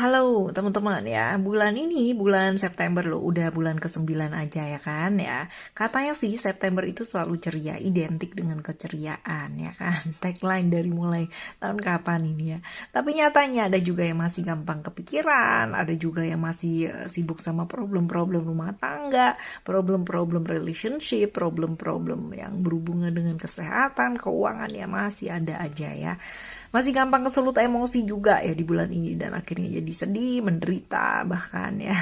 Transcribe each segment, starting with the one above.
Halo teman-teman ya, bulan ini bulan September loh, udah bulan ke-9 aja ya kan ya. Katanya sih September itu selalu ceria, identik dengan keceriaan ya kan. Tagline dari mulai tahun kapan ini ya. Tapi nyatanya ada juga yang masih gampang kepikiran, ada juga yang masih sibuk sama problem-problem rumah tangga, problem-problem relationship, problem-problem yang berhubungan dengan kesehatan, keuangan ya masih ada aja ya. Masih gampang kesulut emosi juga ya di bulan ini dan akhirnya jadi sedih, menderita bahkan ya.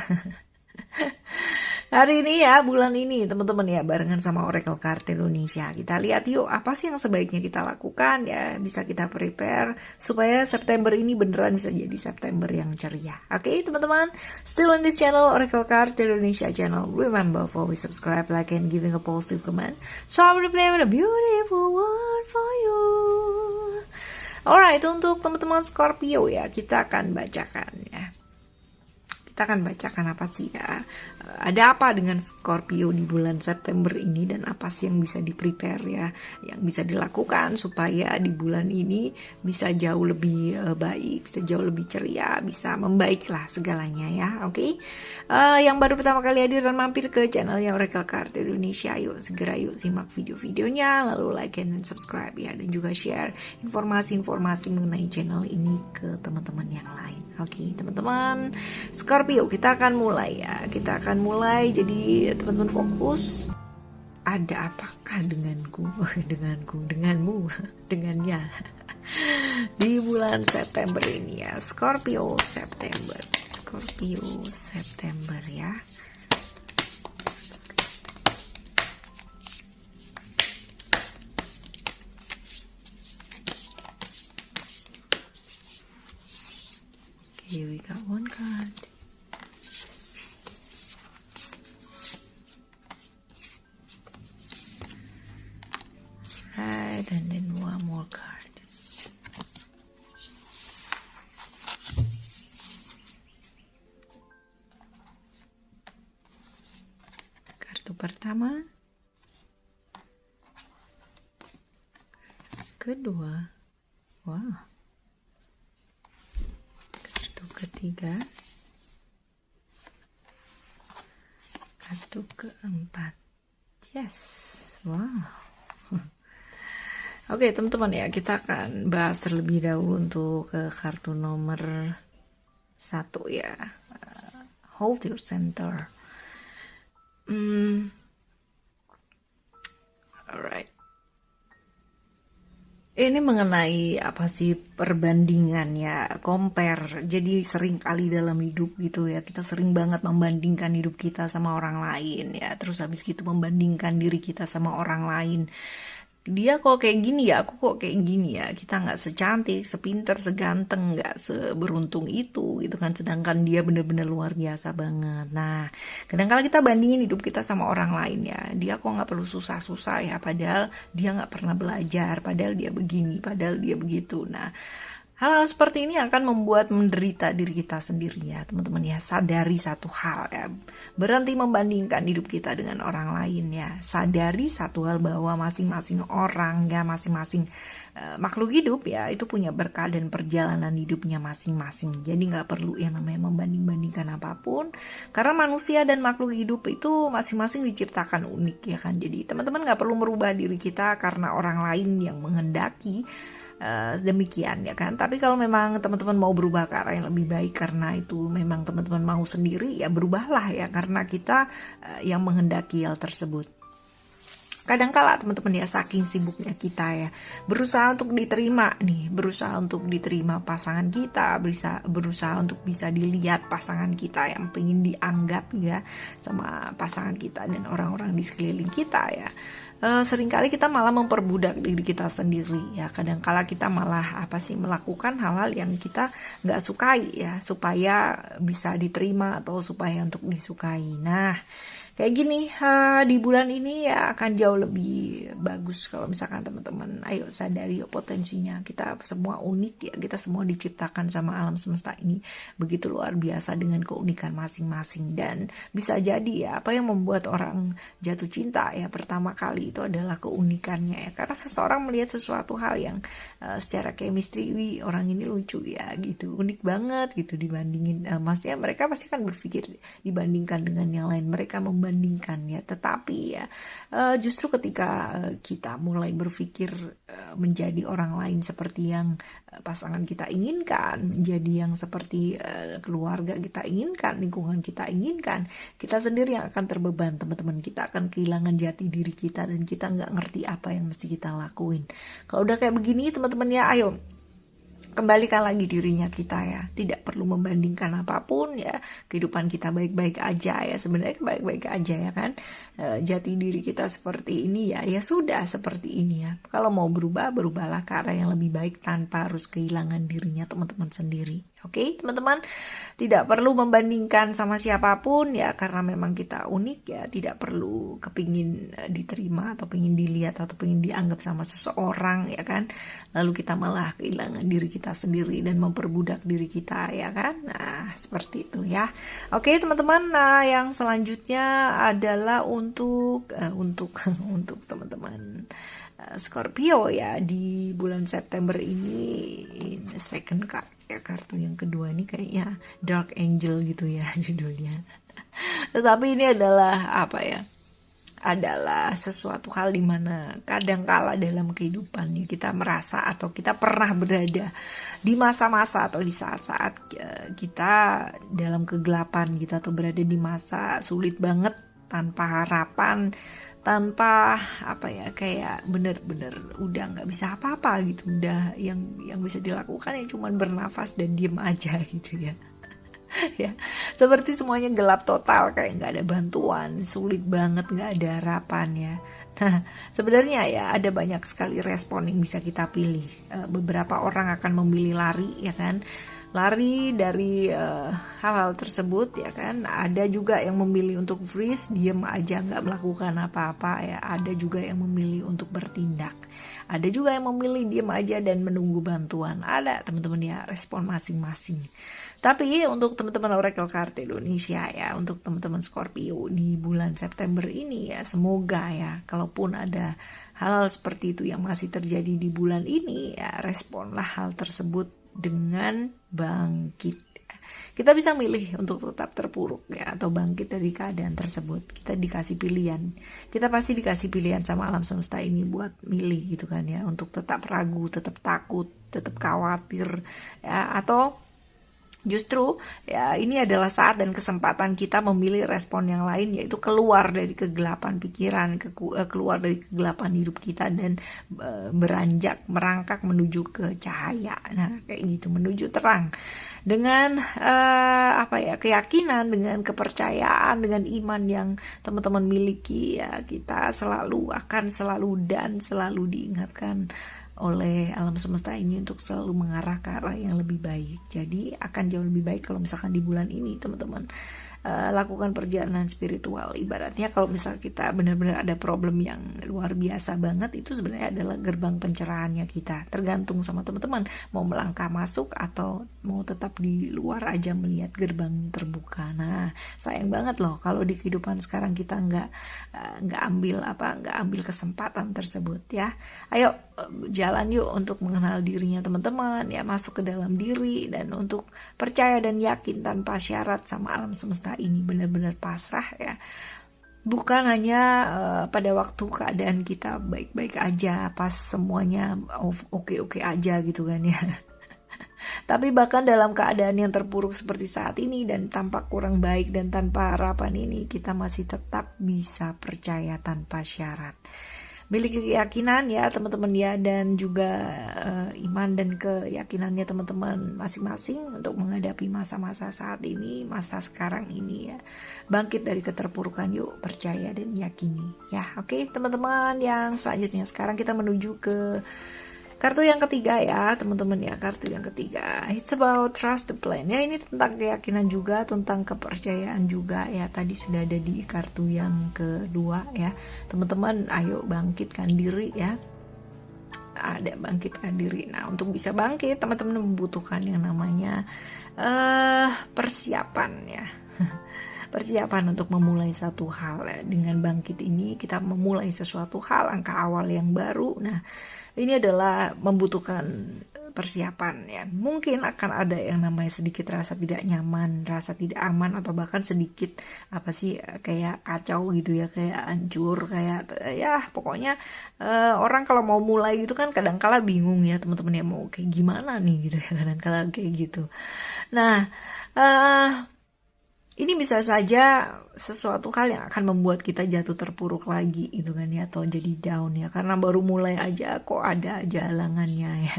Hari ini ya, bulan ini teman-teman ya, barengan sama Oracle Card Indonesia. Kita lihat yuk apa sih yang sebaiknya kita lakukan ya, bisa kita prepare supaya September ini beneran bisa jadi September yang ceria. Oke, teman-teman, still in this channel Oracle Card Indonesia channel. Remember for always subscribe, like and giving a positive comment. So I will play with a beautiful word for you. Alright, untuk teman-teman Scorpio ya, kita akan bacakan ya. Kita akan bacakan apa sih ya. Ada apa dengan Scorpio di bulan September ini dan apa sih yang bisa di-prepare ya, yang bisa dilakukan supaya di bulan ini bisa jauh lebih baik, bisa jauh lebih ceria, bisa membaiklah segalanya ya. Oke. Yang baru pertama kali hadir dan mampir ke channelnya Oracle Card Indonesia, yuk segera yuk simak video-videonya, lalu like and subscribe ya, dan juga share informasi-informasi mengenai channel ini ke teman-teman yang lain. Oke, teman-teman Scorpio, kita akan mulai ya. Kita akan mulai, jadi teman-teman fokus. Ada apakah denganku, denganmu, dengannya di bulan September ini ya. Scorpio September ya. Here we got one card. Right, and then one more card. Kartu pertama, kedua, wow. Kartu ketiga, kartu keempat, yes, wow. Oke, teman-teman ya, kita akan bahas terlebih dahulu untuk kartu nomor 1 ya. Hold your center. Alright. Ini mengenai apa sih, perbandingan ya, compare. Jadi sering kali dalam hidup gitu ya, kita sering banget membandingkan hidup kita sama orang lain ya. Terus habis gitu membandingkan diri kita sama orang lain. Dia kok kayak gini ya, aku kok kayak gini ya. Kita nggak secantik, sepinter, seganteng, nggak seberuntung itu gitu kan. Sedangkan dia bener-bener luar biasa banget. Nah, kadang-kala kita bandingin hidup kita sama orang lain ya. Dia kok nggak perlu susah-susah ya, padahal dia nggak pernah belajar, padahal dia begini, padahal dia begitu. Nah, hal-hal seperti ini akan membuat menderita diri kita sendiri ya, teman-teman ya. Sadari satu hal ya, berhenti membandingkan hidup kita dengan orang lain ya. Sadari satu hal bahwa masing-masing orang ya, masing-masing makhluk hidup ya, itu punya berkah dan perjalanan hidupnya masing-masing. Jadi nggak perlu yang namanya membanding-bandingkan apapun, karena manusia dan makhluk hidup itu masing-masing diciptakan unik ya kan. Jadi teman-teman nggak perlu merubah diri kita karena orang lain yang menghendaki. Demikian ya kan. Tapi kalau memang teman-teman mau berubah ke arah yang lebih baik, karena itu memang teman-teman mau sendiri, ya berubahlah ya, karena kita yang menghendaki hal tersebut. Kadang-kala teman-teman ya, saking sibuknya kita ya, berusaha untuk diterima nih, berusaha untuk diterima pasangan kita, berusaha untuk bisa dilihat pasangan kita, yang pengen dianggap ya sama pasangan kita dan orang-orang di sekeliling kita ya. Seringkali kita malah memperbudak diri kita sendiri ya. Kadang-kala kita malah melakukan hal-hal yang kita nggak sukai ya, supaya bisa diterima atau supaya untuk disukai. Nah, kayak gini, di bulan ini ya akan jauh lebih bagus kalau misalkan teman-teman ayo sadari potensinya. Kita semua unik ya, kita semua diciptakan sama alam semesta ini begitu luar biasa dengan keunikan masing-masing. Dan bisa jadi ya apa yang membuat orang jatuh cinta ya pertama kali itu adalah keunikannya ya, karena seseorang melihat sesuatu hal yang secara chemistry, wih orang ini lucu ya gitu, unik banget gitu dibandingin, maksudnya mereka pasti kan berpikir dibandingkan dengan yang lain, mereka membandingkan ya. Tetapi ya justru ketika kita mulai berpikir menjadi orang lain seperti yang pasangan kita inginkan, menjadi yang seperti keluarga kita inginkan, lingkungan kita inginkan, kita sendiri yang akan terbeban teman-teman. Kita akan kehilangan jati diri kita dan kita nggak ngerti apa yang mesti kita lakuin. Kalau udah kayak begini teman-teman ya, ayo kembalikan lagi dirinya kita ya, tidak perlu membandingkan apapun ya, kehidupan kita baik-baik aja ya, sebenarnya baik-baik aja ya kan. Jati diri kita seperti ini ya, ya sudah seperti ini ya. Kalau mau berubah, berubahlah ke arah yang lebih baik tanpa harus kehilangan dirinya teman-teman sendiri. Oke, teman-teman, tidak perlu membandingkan sama siapapun ya, karena memang kita unik ya, tidak perlu kepingin diterima atau pingin dilihat atau pingin dianggap sama seseorang ya kan, lalu kita malah kehilangan diri kita sendiri dan memperbudak diri kita ya kan. Nah seperti itu ya. Oke teman-teman, nah yang selanjutnya adalah untuk untuk teman-teman Scorpio ya, di bulan September ini second card ya, kartu yang kedua ini kayaknya Dark Angel gitu ya judulnya. Tetapi ini adalah apa ya, adalah sesuatu hal dimana kadangkala dalam kehidupan ya, kita merasa atau kita pernah berada di masa-masa atau di saat-saat kita dalam kegelapan gitu, atau berada di masa sulit banget, tanpa harapan, tanpa apa ya, kayak bener-bener udah nggak bisa apa-apa gitu, udah yang bisa dilakukan ya cuman bernafas dan diem aja gitu ya. Ya seperti semuanya gelap total, kayak nggak ada bantuan, sulit banget, nggak ada harapan ya. Nah sebenarnya ya ada banyak sekali respon yang bisa kita pilih. Beberapa orang akan memilih lari ya kan, lari dari hal-hal tersebut ya kan. Ada juga yang memilih untuk freeze, diem aja nggak melakukan apa-apa ya. Ada juga yang memilih untuk bertindak, ada juga yang memilih diem aja dan menunggu bantuan. Ada teman-teman ya, respon masing-masing. Tapi untuk teman-teman Oracle Card Indonesia ya, untuk teman-teman Scorpio di bulan September ini ya, semoga ya kalaupun ada hal seperti itu yang masih terjadi di bulan ini ya, responlah hal tersebut dengan bangkit. Kita bisa milih untuk tetap terpuruk ya, atau bangkit dari keadaan tersebut. Kita dikasih pilihan, kita pasti dikasih pilihan sama alam semesta ini buat milih gitu kan ya, untuk tetap ragu, tetap takut, tetap khawatir ya, atau justru ya ini adalah saat dan kesempatan kita memilih respon yang lain, yaitu keluar dari kegelapan pikiran, keluar dari kegelapan hidup kita dan beranjak, merangkak menuju ke cahaya. Nah kayak gitu, menuju terang dengan apa ya, keyakinan, dengan kepercayaan, dengan iman yang teman-teman miliki ya, kita akan selalu diingatkan oleh alam semesta ini untuk selalu mengarah ke arah yang lebih baik. Jadi akan jauh lebih baik kalau misalkan di bulan ini teman-teman lakukan perjalanan spiritual. Ibaratnya kalau misal kita benar-benar ada problem yang luar biasa banget, itu sebenarnya adalah gerbang pencerahannya kita. Tergantung sama teman-teman mau melangkah masuk atau mau tetap di luar aja melihat gerbang terbuka. Nah sayang banget loh kalau di kehidupan sekarang kita nggak ambil kesempatan tersebut ya. Ayo jalan yuk untuk mengenal dirinya teman-teman ya, masuk ke dalam diri dan untuk percaya dan yakin tanpa syarat sama alam semesta ini, benar-benar pasrah ya. Bukan hanya pada waktu keadaan kita baik-baik aja, pas semuanya oke-oke aja gitu kan ya. Tapi bahkan dalam keadaan yang terpuruk seperti saat ini dan tampak kurang baik dan tanpa harapan ini, kita masih tetap bisa percaya tanpa syarat. Miliki keyakinan ya teman-teman ya, dan juga iman dan keyakinannya teman-teman masing-masing untuk menghadapi masa-masa saat ini, masa sekarang ini ya. Bangkit dari keterpurukan yuk, percaya dan yakini ya. Oke teman-teman, yang selanjutnya sekarang kita menuju ke Kartu yang ketiga ya teman-teman ya, kartu yang ketiga, it's about trust the plan ya. Ini tentang keyakinan juga, tentang kepercayaan juga ya. Tadi sudah ada di kartu yang kedua ya teman-teman. Ayo bangkitkan diri ya, ada bangkitkan diri. Nah, untuk bisa bangkit teman-teman membutuhkan yang namanya persiapan ya. Persiapan untuk memulai satu hal ya. Dengan bangkit ini kita memulai sesuatu hal, langkah awal yang baru. Nah, ini adalah membutuhkan persiapan ya. Mungkin akan ada yang namanya sedikit rasa tidak nyaman, rasa tidak aman, atau bahkan sedikit apa sih, kayak kacau gitu ya, kayak hancur, kayak ya pokoknya orang kalau mau mulai gitu kan kadang-kala bingung ya teman-teman ya, mau kayak gimana nih gitu ya, kadang-kala kayak gitu. Nah, ini bisa saja sesuatu hal yang akan membuat kita jatuh terpuruk lagi gitu kan ya, atau jadi down ya, karena baru mulai aja kok ada aja halangannya ya.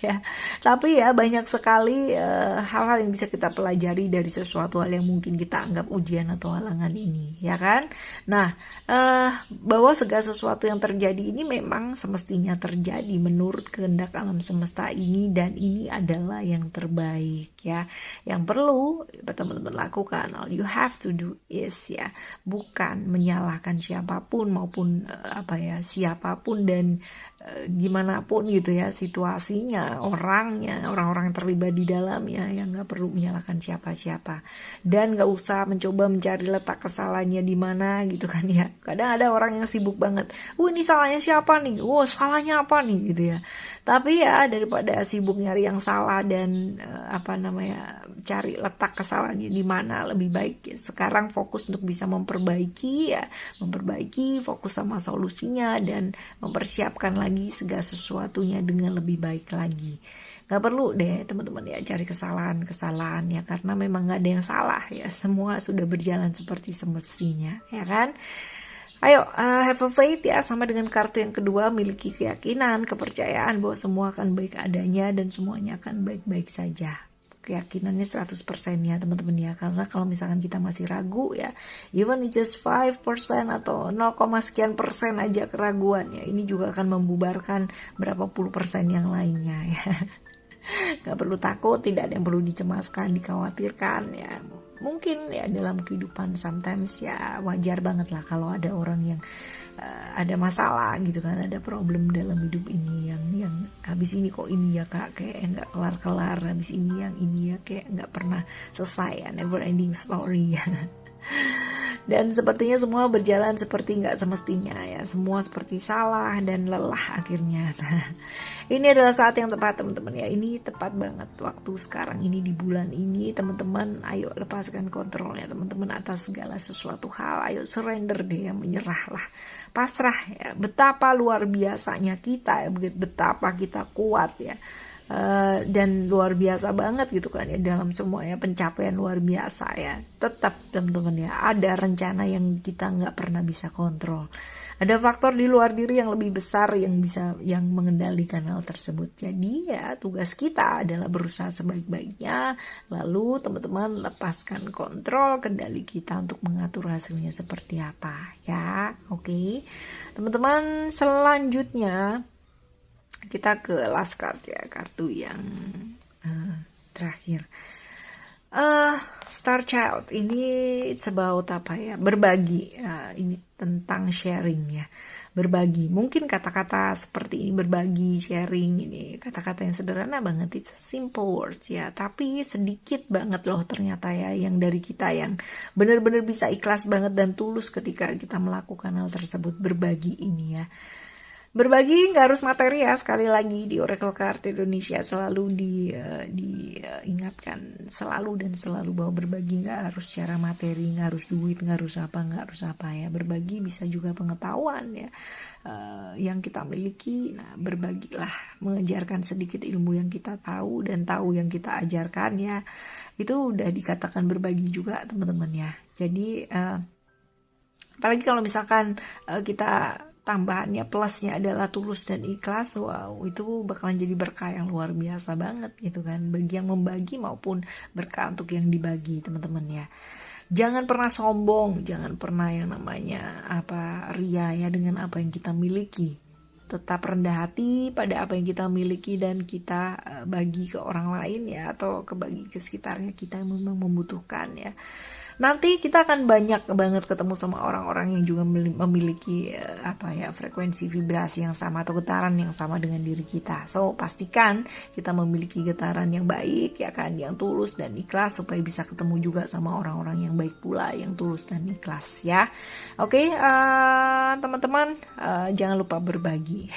Ya, tapi ya banyak sekali hal-hal yang bisa kita pelajari dari sesuatu hal yang mungkin kita anggap ujian atau halangan ini, ya kan? Nah, bahwa segala sesuatu yang terjadi ini memang semestinya terjadi menurut kehendak alam semesta ini, dan ini adalah yang terbaik ya. Yang perlu teman-teman lakukan, all you have to do is ya, bukan menyalahkan siapapun maupun siapapun dan gimana pun gitu ya situasinya, orangnya, orang-orang yang terlibat di dalamnya, yang nggak perlu menyalahkan siapa-siapa, dan nggak usah mencoba mencari letak kesalahannya di mana gitu kan ya. Kadang ada orang yang sibuk banget, ini salahnya siapa nih, salahnya apa nih gitu ya. Tapi ya daripada sibuk nyari yang salah dan cari letak kesalahannya di mana, lebih baik ya, sekarang fokus untuk bisa memperbaiki, fokus sama solusinya dan mempersiapkan lagi segala sesuatunya dengan lebih baik lagi. Gak perlu deh teman-teman ya cari kesalahan ya, karena memang gak ada yang salah ya, semua sudah berjalan seperti semestinya ya kan. Ayo have a faith ya, sama dengan kartu yang kedua, miliki keyakinan, kepercayaan bahwa semua akan baik adanya dan semuanya akan baik-baik saja. Keyakinannya 100% ya teman-teman ya, karena kalau misalkan kita masih ragu ya, even it's just 5% atau 0, sekian persen aja keraguan ya, ini juga akan membubarkan berapa puluh persen yang lainnya ya. Gak perlu takut, tidak ada yang perlu dicemaskan, dikhawatirkan ya. Mungkin ya dalam kehidupan sometimes ya wajar banget lah kalau ada orang yang ada masalah gitu kan, ada problem dalam hidup ini, yang habis ini kok ini ya kak kayak nggak kelar-kelar, habis ini yang ini ya kayak nggak pernah selesai ya, never ending story ya. Dan sepertinya semua berjalan seperti nggak semestinya ya, semua seperti salah dan lelah akhirnya. Nah, ini adalah saat yang tepat teman-teman ya, ini tepat banget waktu sekarang ini di bulan ini teman-teman. Ayo lepaskan kontrolnya teman-teman atas segala sesuatu hal, ayo surrender deh ya, menyerahlah, pasrah ya. Betapa luar biasanya kita ya, betapa kita kuat ya. Dan luar biasa banget gitu kan ya, dalam semuanya pencapaian luar biasa ya. Tetap teman-teman ya, ada rencana yang kita nggak pernah bisa kontrol, ada faktor di luar diri yang lebih besar yang mengendalikan hal tersebut. Jadi ya tugas kita adalah berusaha sebaik-baiknya, lalu teman-teman lepaskan kontrol kendali kita untuk mengatur hasilnya seperti apa ya. Oke teman-teman, selanjutnya kita ke last card ya, kartu yang terakhir. Star Child ini it's about berbagi. Ini tentang sharing ya, berbagi. Mungkin kata-kata seperti ini, berbagi, sharing, ini kata-kata yang sederhana banget, it's simple words ya, tapi sedikit banget loh ternyata ya yang dari kita yang benar-benar bisa ikhlas banget dan tulus ketika kita melakukan hal tersebut. Berbagi ini ya, berbagi nggak harus materi ya, sekali lagi di Oracle Card Indonesia selalu diingatkan selalu bahwa berbagi nggak harus secara materi, nggak harus duit, nggak harus apa ya. Berbagi bisa juga pengetahuan ya, yang kita miliki. Nah, berbagilah, mengejarkan sedikit ilmu yang kita tahu dan tahu yang kita ajarkan ya, itu udah dikatakan berbagi juga teman-teman ya. Jadi apalagi kalau misalkan kita tambahannya, plusnya adalah tulus dan ikhlas, wow itu bakalan jadi berkah yang luar biasa banget gitu kan, bagi yang membagi maupun berkah untuk yang dibagi teman-teman ya. Jangan pernah sombong, jangan pernah yang namanya ria ya dengan apa yang kita miliki. tetap rendah hati pada apa yang kita miliki dan kita bagi ke orang lain ya, atau bagi ke sekitarnya kita yang memang membutuhkan ya. Nanti kita akan banyak banget ketemu sama orang-orang yang juga memiliki frekuensi vibrasi yang sama atau getaran yang sama dengan diri kita. So pastikan kita memiliki getaran yang baik ya kan, yang tulus dan ikhlas, supaya bisa ketemu juga sama orang-orang yang baik pula, yang tulus dan ikhlas ya. Oke, teman-teman, jangan lupa berbagi.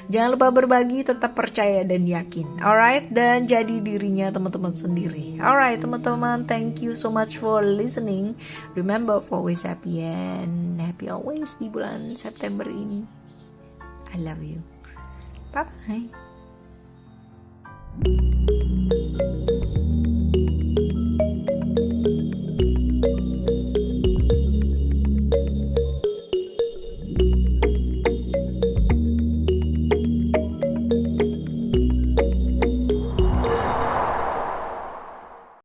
Jangan lupa berbagi, tetap percaya dan yakin. Alright, dan jadi dirinya teman-teman sendiri. Alright teman-teman, thank you so much for listening. Remember, always happy and happy always di bulan September ini. I love you. Bye.